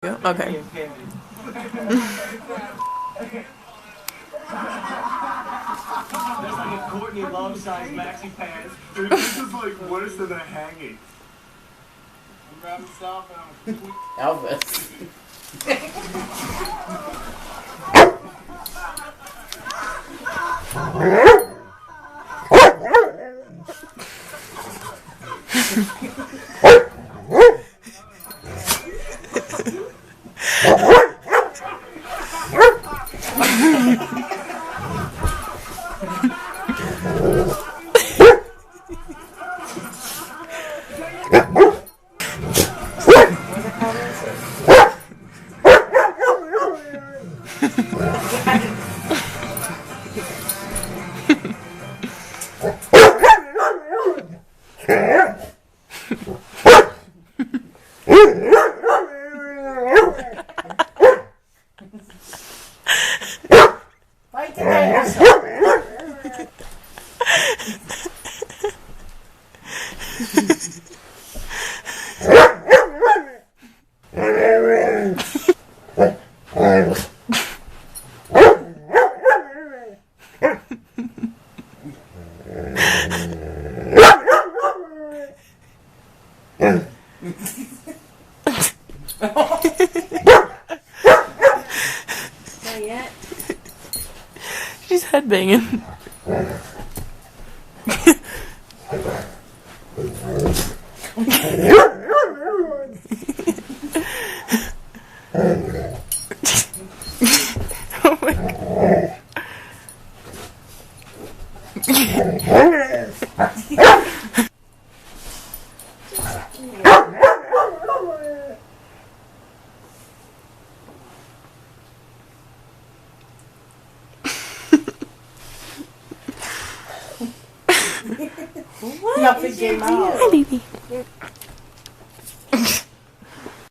Okay. There's like a Courtney Love size maxi pants. This is like worse than a hanging. I'm grabbing cell phone. Elvis. Not yet. She's headbanging. Oh my God. What? Hi, baby.